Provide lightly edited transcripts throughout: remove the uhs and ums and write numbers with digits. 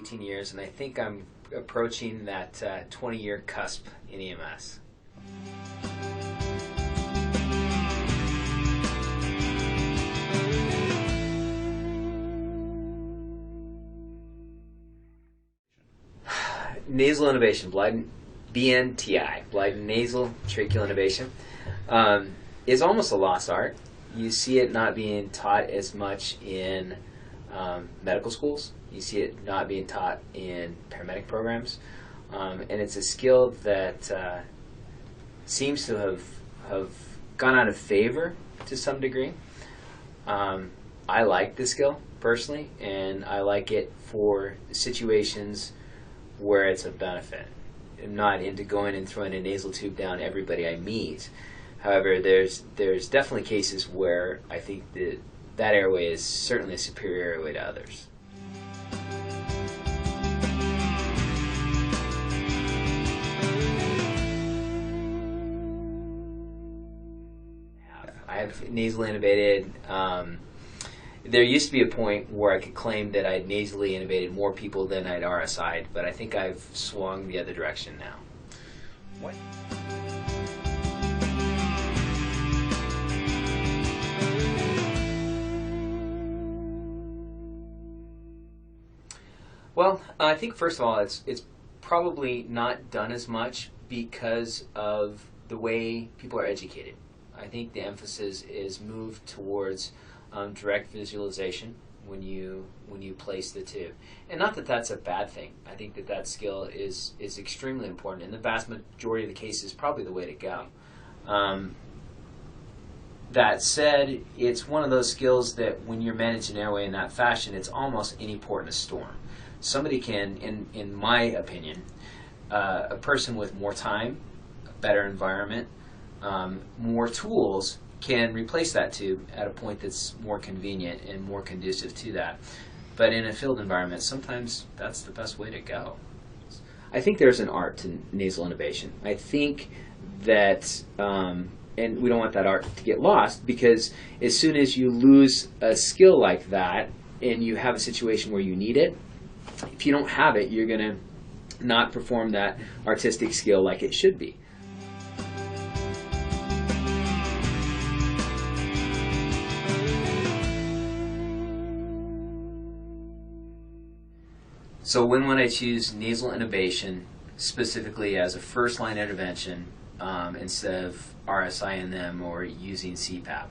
18 years, and I think I'm approaching that 20-year cusp in EMS. Nasal intubation, BNTI, Blind Nasal Tracheal Intubation, is almost a lost art. You see it not being taught as much in medical schools. You see it not being taught in paramedic programs. And it's a skill that seems to have gone out of favor to some degree. I like the skill personally, and I like it for situations where it's a benefit. I'm not into going and throwing a nasal tube down everybody I meet. However, there's definitely cases where I think that airway is certainly a superior airway to others. I have nasally intubated. There used to be a point where I could claim that I'd nasally intubated more people than I'd RSI'd, but I think I've swung the other direction now. What? Well, I think first of all, it's probably not done as much because of the way people are educated. I think the emphasis is moved towards direct visualization when you place the tube, and not that that's a bad thing. I think that skill is extremely important. In the vast majority of the cases, probably the way to go. That said, it's one of those skills that when you're managing airway in that fashion, it's almost any port in a storm. Somebody can, in my opinion, a person with more time, a better environment, more tools can replace that tube at a point that's more convenient and more conducive to that. But in a field environment, sometimes that's the best way to go. I think there's an art to nasal intubation. I think that, and we don't want that art to get lost, because as soon as you lose a skill like that and you have a situation where you need it, if you don't have it, you're going to not perform that artistic skill like it should be. So when would I choose nasal intubation specifically as a first-line intervention instead of RSIing them or using CPAP?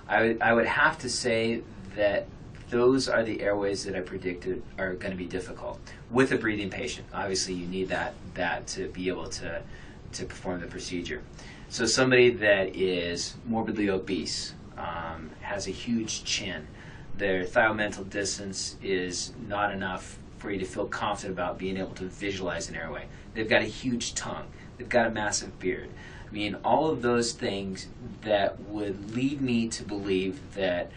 I would have to say that those are the airways that I predicted are going to be difficult with a breathing patient. Obviously, you need that to be able to perform the procedure. So somebody that is morbidly obese, has a huge chin, their thiomental distance is not enough for you to feel confident about being able to visualize an airway. They've got a huge tongue. They've got a massive beard. I mean, all of those things that would lead me to believe that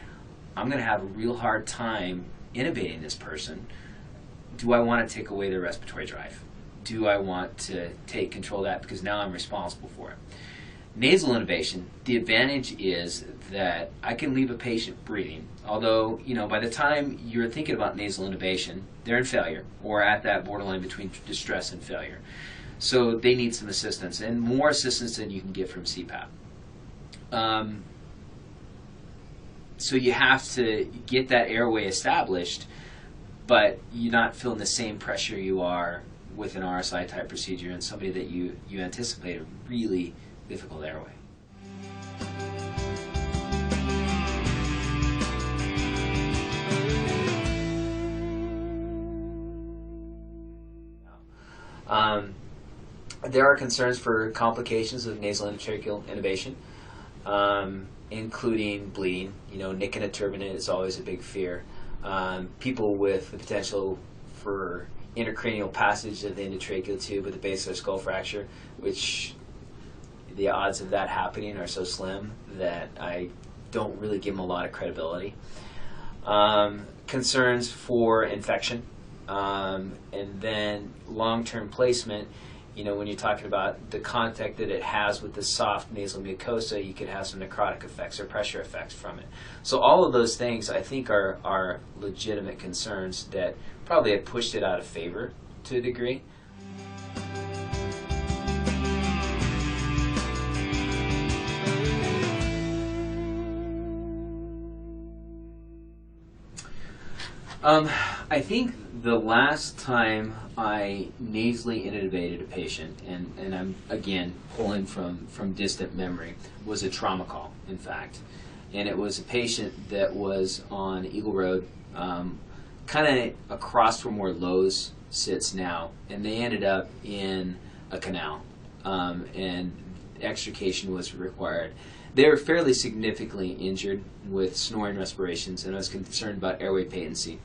I'm going to have a real hard time intubating this person. Do I want to take away their respiratory drive? Do I want to take control of that because now I'm responsible for it? Nasal intubation, the advantage is that I can leave a patient breathing, although, by the time you're thinking about nasal intubation, they're in failure or at that borderline between distress and failure. So they need some assistance, and more assistance than you can get from CPAP. So you have to get that airway established, but you're not feeling the same pressure you are with an RSI type procedure and somebody that you anticipate a really difficult airway. There are concerns for complications of nasal tracheal intubation, including bleeding. Nick in a turbinate is always a big fear. People with the potential for intracranial passage of the endotracheal tube with the base of their skull fracture, which the odds of that happening are so slim that I don't really give them a lot of credibility. Concerns for infection, and then long-term placement You know, when you're talking about the contact that it has with the soft nasal mucosa, you could have some necrotic effects or pressure effects from it. So all of those things, I think, are legitimate concerns that probably have pushed it out of favor to a degree. I think the last time I nasally intubated a patient, and I'm again pulling from distant memory, was a trauma call, in fact. And it was a patient that was on Eagle Road, kind of across from where Lowe's sits now, and they ended up in a canal, and extrication was required. They were fairly significantly injured with snoring respirations, and I was concerned about airway patency.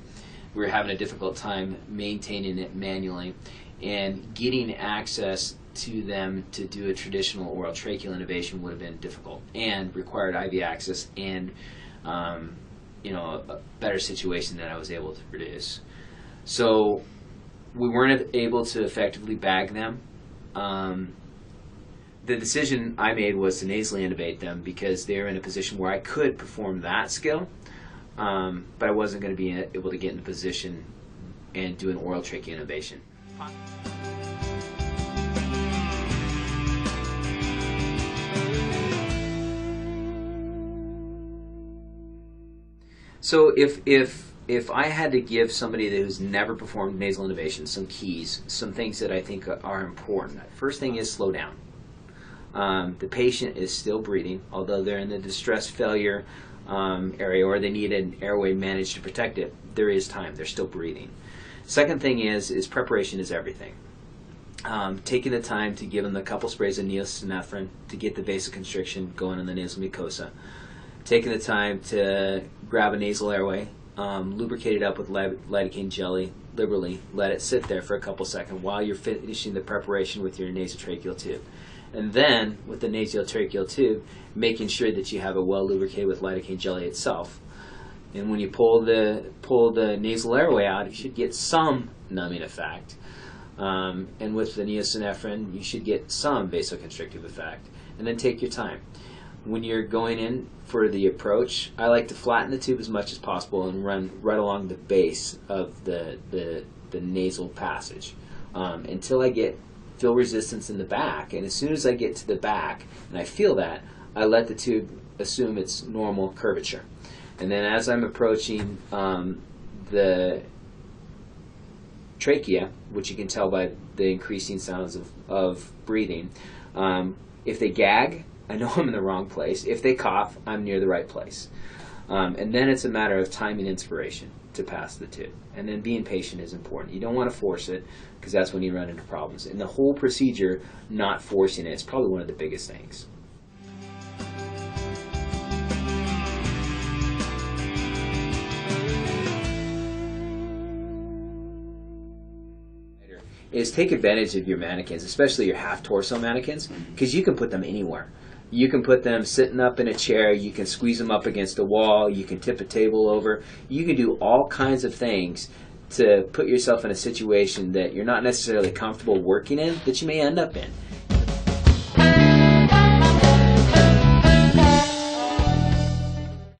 We were having a difficult time maintaining it manually, and getting access to them to do a traditional oral tracheal intubation would have been difficult and required IV access and a better situation than I was able to produce. So we weren't able to effectively bag them. The decision I made was to nasally intubate them because they were in a position where I could perform that skill, but I wasn't going to be able to get in the position and do an oral tracheal intubation. So if I had to give somebody who's never performed nasal intubation some keys, some things that I think are important. First thing is slow down. The patient is still breathing, although they're in the distress failure area or they need an airway managed to protect it. There is time. They're still breathing. Second thing is preparation is everything. Taking the time to give them a couple sprays of neosynephrine to get the vasoconstriction going in the nasal mucosa. Taking the time to grab a nasal airway, lubricate it up with lidocaine jelly liberally, let it sit there for a couple seconds while you're finishing the preparation with your nasotracheal tube. And then, with the nasotracheal tube, making sure that you have it well lubricated with lidocaine jelly itself. And when you pull the nasal airway out, you should get some numbing effect. And with the neosynephrine, you should get some vasoconstrictive effect. And then take your time. When you're going in for the approach, I like to flatten the tube as much as possible and run right along the base of the nasal passage until I feel resistance in the back. And as soon as I get to the back and I feel that, I let the tube assume its normal curvature. And then as I'm approaching the trachea, which you can tell by the increasing sounds of breathing, if they gag, I know I'm in the wrong place. If they cough, I'm near the right place. And then it's a matter of timing inspiration to pass the tube. And then being patient is important. You don't want to force it because that's when you run into problems. And the whole procedure, not forcing it, is probably one of the biggest things. Is take advantage of your mannequins, especially your half-torso mannequins, because you can put them anywhere. You can put them sitting up in a chair, you can squeeze them up against a wall, you can tip a table over. You can do all kinds of things to put yourself in a situation that you're not necessarily comfortable working in, that you may end up in.